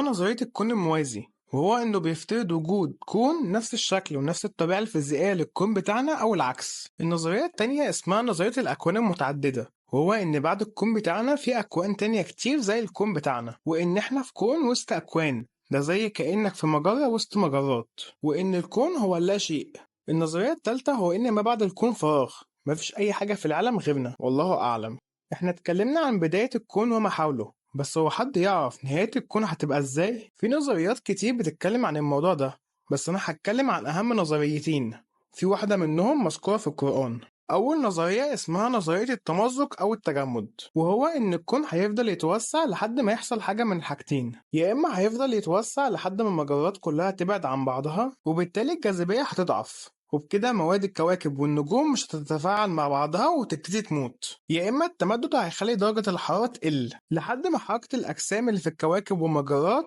نظرية الكون الموازي، وهو إنه بيفترض وجود كون نفس الشكل ونفس الطبيعة الفيزيائية للكون بتاعنا أو العكس. النظرية التانية اسمها نظرية الأكوان المتعددة، وهو إن بعد الكون بتاعنا في أكوان تانية كتير زي الكون بتاعنا، وإن إحنا في كون وسط أكوان، ده زي كأنك في مجرة وسط مجرات، وإن الكون هو اللا شيء. النظرية التالتة هو إن ما بعد الكون فراغ، مفيش أي حاجة في العالم غيرنا والله أعلم. إحنا اتكلمنا عن بداية الكون وما حوله، بس هو حد يعرف نهاية الكون هتبقى ازاي؟ في نظريات كتير بتتكلم عن الموضوع ده، بس أنا هتكلم عن أهم نظريتين، في واحدة منهم مذكورة في القرآن. أول نظرية اسمها نظرية التمزق أو التجمد، وهو إن الكون هيفضل يتوسع لحد ما يحصل حاجة من الحاجتين، يا إما هيفضل يتوسع لحد ما المجرات كلها تبعد عن بعضها وبالتالي الجاذبية هتضعف، وبكده مواد الكواكب والنجوم مش هتتفاعل مع بعضها وتبتدي تموت، يا إما التمدد هيخلي درجة الحرارة تقل لحد ما حركة الأجسام اللي في الكواكب والمجرات